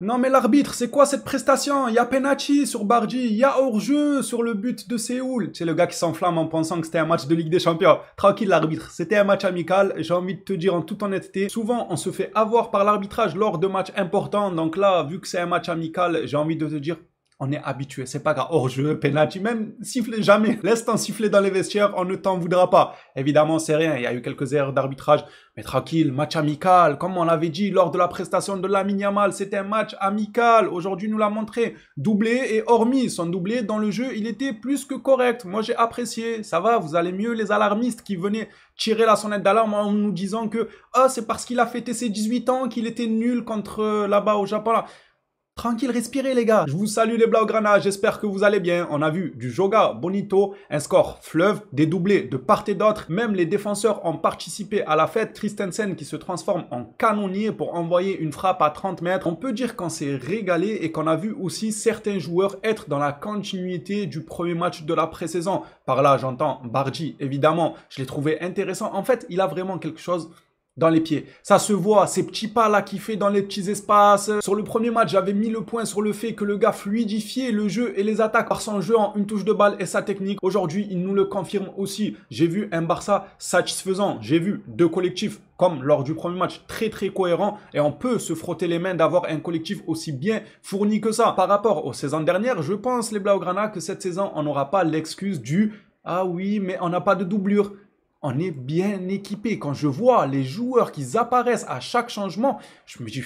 Non mais l'arbitre, c'est quoi cette prestation? Il y a penalty sur Bardi, il y a hors-jeu sur le but de Séoul. C'est le gars qui s'enflamme en pensant que c'était un match de Ligue des Champions. Tranquille l'arbitre, c'était un match amical. J'ai envie de te dire en toute honnêteté, souvent on se fait avoir par l'arbitrage lors de matchs importants. Donc là, vu que c'est un match amical, j'ai envie de te dire, on est habitué, c'est pas grave. Hors-jeu, penalty, même siffler jamais. Laisse-t'en siffler dans les vestiaires, on ne t'en voudra pas. Évidemment, c'est rien, il y a eu quelques erreurs d'arbitrage. Mais tranquille, match amical. Comme on l'avait dit lors de la prestation de Lamine Yamal, c'était un match amical. Aujourd'hui, nous l'a montré. Doublé et hormis son doublé dans le jeu, il était plus que correct. Moi, j'ai apprécié. Ça va, vous allez mieux les alarmistes qui venaient tirer la sonnette d'alarme en nous disant que c'est parce qu'il a fêté ses 18 ans qu'il était nul contre là-bas au Japon. Là. Tranquille, respirez les gars. Je vous salue les Blaugrana, j'espère que vous allez bien. On a vu du Joga Bonito, un score fleuve, des doublés de part et d'autre. Même les défenseurs ont participé à la fête. Christensen qui se transforme en canonnier pour envoyer une frappe à 30 mètres. On peut dire qu'on s'est régalé et qu'on a vu aussi certains joueurs être dans la continuité du premier match de la pré-saison. Par là, j'entends Bardi, évidemment. Je l'ai trouvé intéressant. En fait, il a vraiment quelque chose dans les pieds. Ça se voit, ces petits pas là qu'il fait dans les petits espaces. Sur le premier match, j'avais mis le point sur le fait que le gars fluidifiait le jeu et les attaques par son jeu en une touche de balle et sa technique. Aujourd'hui, il nous le confirme aussi. J'ai vu un Barça satisfaisant. J'ai vu deux collectifs comme lors du premier match très cohérents et on peut se frotter les mains d'avoir un collectif aussi bien fourni que ça. Par rapport aux saisons dernières, je pense les Blaugrana que cette saison, on n'aura pas l'excuse du « Ah oui, mais on n'a pas de doublure ». On est bien équipé. Quand je vois les joueurs qui apparaissent à chaque changement, je me dis,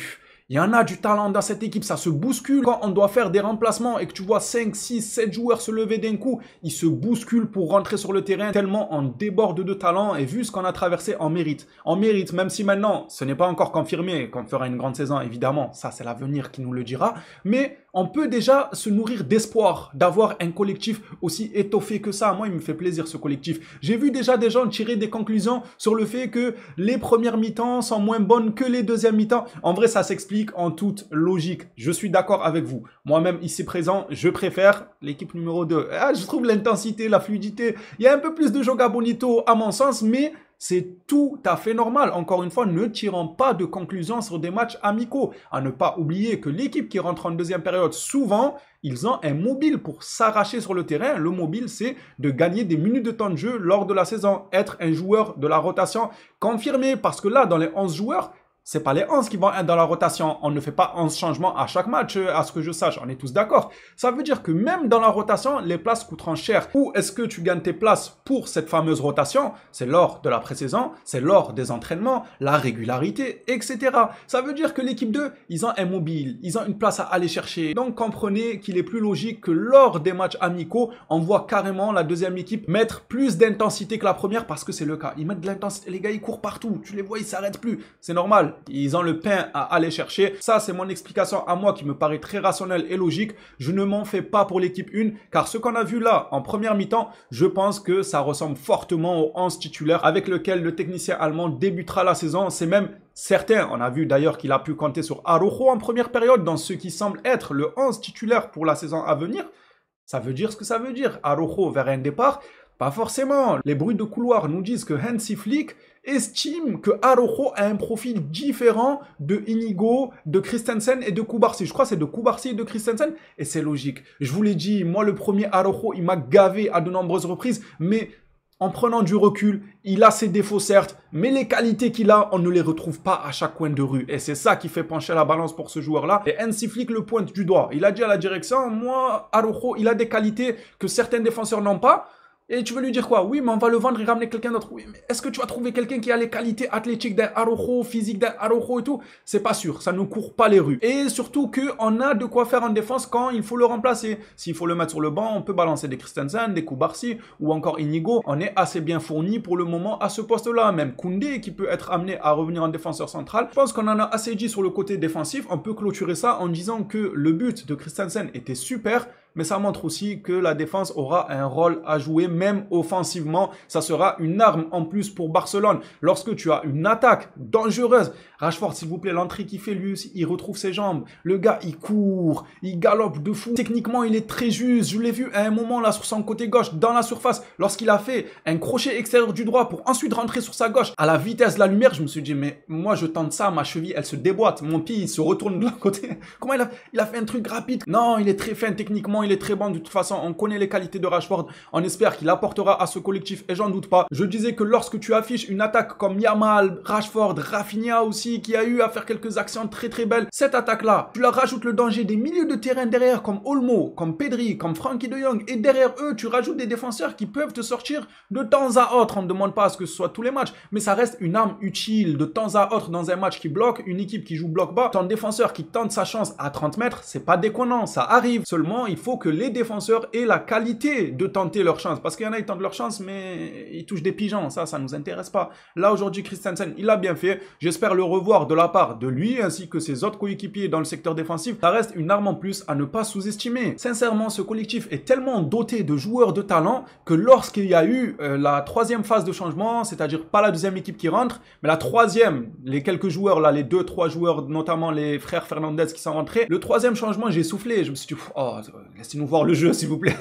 il y en a du talent dans cette équipe, ça se bouscule. Quand on doit faire des remplacements et que tu vois 5, 6, 7 joueurs se lever d'un coup, ils se bousculent pour rentrer sur le terrain tellement on déborde de talent et vu ce qu'on a traversé, on mérite. On mérite, même si maintenant, ce n'est pas encore confirmé qu'on fera une grande saison, évidemment, ça c'est l'avenir qui nous le dira, mais on peut déjà se nourrir d'espoir d'avoir un collectif aussi étoffé que ça. Moi, il me fait plaisir ce collectif. J'ai vu déjà des gens tirer des conclusions sur le fait que les premières mi-temps sont moins bonnes que les deuxièmes mi-temps. En vrai, ça s'explique en toute logique. Je suis d'accord avec vous. Moi-même, ici présent, je préfère l'équipe numéro 2. Je trouve l'intensité, la fluidité. Il y a un peu plus de Joga Bonito à mon sens, mais c'est tout à fait normal. Encore une fois, ne tirons pas de conclusions sur des matchs amicaux. À ne pas oublier que l'équipe qui rentre en deuxième période, souvent, ils ont un mobile pour s'arracher sur le terrain. Le mobile, c'est de gagner des minutes de temps de jeu lors de la saison. Être un joueur de la rotation confirmé. Parce que là, dans les 11 joueurs, c'est pas les 11 qui vont être dans la rotation. On ne fait pas 11 changements à chaque match, à ce que je sache. On est tous d'accord. Ça veut dire que même dans la rotation, les places coûteront cher. Où est-ce que tu gagnes tes places pour cette fameuse rotation? C'est lors de la pré-saison, c'est lors des entraînements, la régularité, etc. Ça veut dire que l'équipe 2, ils ont un mobile, ils ont une place à aller chercher. Donc comprenez qu'il est plus logique que lors des matchs amicaux, on voit carrément la deuxième équipe mettre plus d'intensité que la première parce que c'est le cas. Ils mettent de l'intensité. Les gars, ils courent partout. Tu les vois, ils s'arrêtent plus. C'est normal. Ils ont le pain à aller chercher. Ça, c'est mon explication à moi qui me paraît très rationnelle et logique. Je ne m'en fais pas pour l'équipe 1 car ce qu'on a vu là en première mi-temps, je pense que ça ressemble fortement au 11 titulaire avec lequel le technicien allemand débutera la saison. C'est même certain. On a vu d'ailleurs qu'il a pu compter sur Araujo en première période dans ce qui semble être le 11 titulaire pour la saison à venir. Ça veut dire ce que ça veut dire. Araujo vers un départ. Pas forcément. Les bruits de couloir nous disent que Hansi Flick estime que Araujo a un profil différent de Inigo, de Christensen et de Kubarsi. Je crois que c'est de Kubarsi et de Christensen et c'est logique. Je vous l'ai dit, moi le premier Araujo, il m'a gavé à de nombreuses reprises, mais en prenant du recul, il a ses défauts certes, mais les qualités qu'il a, on ne les retrouve pas à chaque coin de rue. Et c'est ça qui fait pencher la balance pour ce joueur-là. Et Hansi Flick le pointe du doigt. Il a dit à la direction, moi, Araujo, il a des qualités que certains défenseurs n'ont pas. Et tu veux lui dire quoi? Oui, mais on va le vendre et ramener quelqu'un d'autre. Oui, mais est-ce que tu as trouvé quelqu'un qui a les qualités athlétiques d'un Araujo, physique d'un Araujo et tout? C'est pas sûr, ça ne court pas les rues. Et surtout qu'on a de quoi faire en défense quand il faut le remplacer. S'il faut le mettre sur le banc, on peut balancer des Christensen, des Kubarsi ou encore Inigo. On est assez bien fourni pour le moment à ce poste-là. Même Koundé qui peut être amené à revenir en défenseur central. Je pense qu'on en a assez dit sur le côté défensif. On peut clôturer ça en disant que le but de Christensen était super. mais ça montre aussi que la défense aura un rôle à jouer, même offensivement. Ça sera une arme en plus pour Barcelone. Lorsque tu as une attaque dangereuse, Rashford, s'il vous plaît, l'entrée qu'il fait, lui aussi, il retrouve ses jambes. Le gars, il court, il galope de fou. Techniquement, il est très juste. Je l'ai vu à un moment là sur son côté gauche, dans la surface, lorsqu'il a fait un crochet extérieur du droit pour ensuite rentrer sur sa gauche. À la vitesse de la lumière, je me suis dit, mais moi, je tente ça, ma cheville, elle se déboîte. Mon pied, il se retourne de l'autre côté. Comment il a fait un truc rapide? Non, il est très fin techniquement, il est très bon. De toute façon, on connaît les qualités de Rashford. On espère qu'il apportera à ce collectif et j'en doute pas. Je disais que lorsque tu affiches une attaque comme Yamal, Rashford, Rafinha aussi, qui a eu à faire quelques actions très très belles, cette attaque-là, tu leur rajoutes le danger des milieux de terrain derrière comme Olmo, comme Pedri, comme Frankie de Jong et derrière eux, tu rajoutes des défenseurs qui peuvent te sortir de temps à autre. On ne demande pas à ce que ce soit tous les matchs, mais ça reste une arme utile de temps à autre dans un match qui bloque, une équipe qui joue bloc bas. Ton défenseur qui tente sa chance à 30 mètres, c'est pas déconnant, ça arrive. Seulement, il faut que les défenseurs aient la qualité de tenter leur chance. Parce qu'il y en a, ils tentent leur chance, mais ils touchent des pigeons. Ça nous intéresse pas. Là, aujourd'hui, Christensen, il a bien fait. J'espère le revoir de la part de lui, ainsi que ses autres coéquipiers dans le secteur défensif. Ça reste une arme en plus à ne pas sous-estimer. Sincèrement, ce collectif est tellement doté de joueurs de talent que lorsqu'il y a eu la troisième phase de changement, c'est-à-dire pas la deuxième équipe qui rentre, mais la troisième, les quelques joueurs là, les 2-3 joueurs, notamment les frères Fernandez qui sont rentrés, le troisième changement, j'ai soufflé. Je me suis dit, oh, laissez-nous voir le jeu, s'il vous plaît.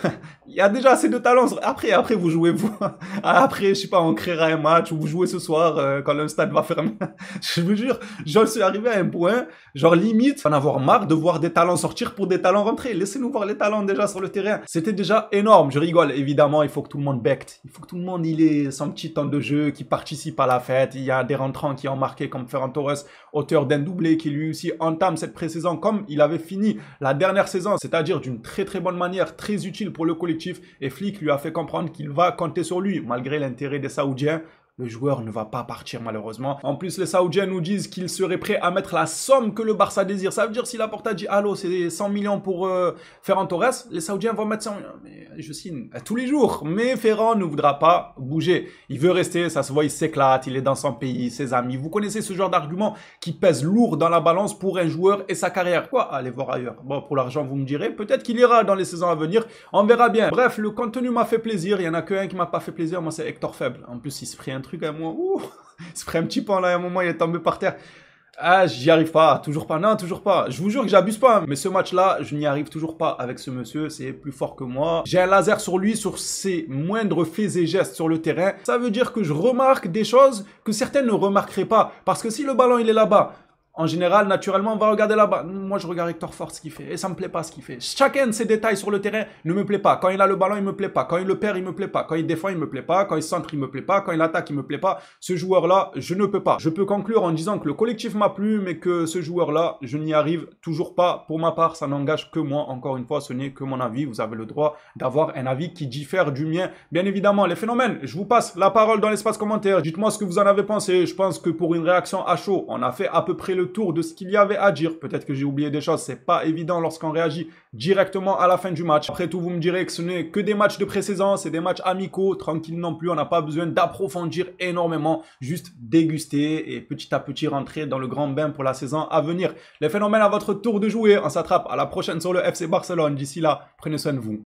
Il y a déjà assez de talent. Après, vous jouez vous. Après, je sais pas, on créera un match où vous jouez ce soir quand le stade va fermer. Je vous jure, j'en suis arrivé à un point, genre limite, en avoir marre de voir des talents sortir pour des talents rentrer. Laissez-nous voir les talents déjà sur le terrain. C'était déjà énorme. Je rigole, évidemment, il faut que tout le monde becte. Il faut que tout le monde, il ait son petit temps de jeu, qui participe à la fête. Il y a des rentrants qui ont marqué comme Ferran Torres, auteur d'un doublé, qui lui aussi entame cette pré-saison comme il avait fini la dernière saison, c'est-à-dire d'une très très bonne manière, très utile pour le collectif. Et Flick lui a fait comprendre qu'il va compter sur lui, malgré l'intérêt des Saoudiens. Le joueur ne va pas partir malheureusement. En plus, les Saoudiens nous disent qu'ils seraient prêts à mettre la somme que le Barça désire. Ça veut dire si la Porta dit « Allô, c'est 100 millions pour Ferran Torres », les Saoudiens vont mettre 100 millions. Mais je signe tous les jours. Mais Ferran ne voudra pas bouger. Il veut rester, ça se voit, il s'éclate, il est dans son pays, ses amis. Vous connaissez ce genre d'argument qui pèse lourd dans la balance pour un joueur et sa carrière. Quoi? Allez voir ailleurs. Bon, pour l'argent, vous me direz. Peut-être qu'il ira dans les saisons à venir. On verra bien. Bref, le contenu m'a fait plaisir. Il y en a qu'un qui m'a pas fait plaisir. Moi, c'est Hector Faible. En plus, il se prit un truc à moi. Ouh, il se prit un petit pan là, à un moment, il est tombé par terre. Ah, j'y arrive pas, toujours pas, non, toujours pas. Je vous jure que j'abuse pas, mais ce match-là, je n'y arrive toujours pas avec ce monsieur, c'est plus fort que moi. J'ai un laser sur lui, sur ses moindres faits et gestes sur le terrain. Ça veut dire que je remarque des choses que certains ne remarqueraient pas. Parce que si le ballon, il est là-bas, en général, naturellement, on va regarder là-bas. Moi, je regarde Hector Ford ce qu'il fait. Et ça me plaît pas ce qu'il fait. Chacun de ces détails sur le terrain ne me plaît pas. Quand il a le ballon, il me plaît pas. Quand il le perd, il me plaît pas. Quand il défend, il me plaît pas. Quand il centre, il me plaît pas. Quand il attaque, il me plaît pas. Ce joueur-là, je ne peux pas. Je peux conclure en disant que le collectif m'a plu, mais que ce joueur-là, je n'y arrive toujours pas. Pour ma part, ça n'engage que moi. Encore une fois, ce n'est que mon avis. Vous avez le droit d'avoir un avis qui diffère du mien. Bien évidemment, les phénomènes, je vous passe la parole dans l'espace commentaire. Dites-moi ce que vous en avez pensé. Je pense que pour une réaction à chaud, on a fait à peu près le tour de ce qu'il y a à dire. Peut-être que j'ai oublié des choses, c'est pas évident lorsqu'on réagit directement à la fin du match. Après tout, vous me direz que ce n'est que des matchs de pré-saison, c'est des matchs amicaux, tranquille non plus, on n'a pas besoin d'approfondir énormément, juste déguster et petit à petit rentrer dans le grand bain pour la saison à venir. Les phénomènes, à votre tour de jouer, on s'attrape à la prochaine sur le FC Barcelone. D'ici là, prenez soin de vous.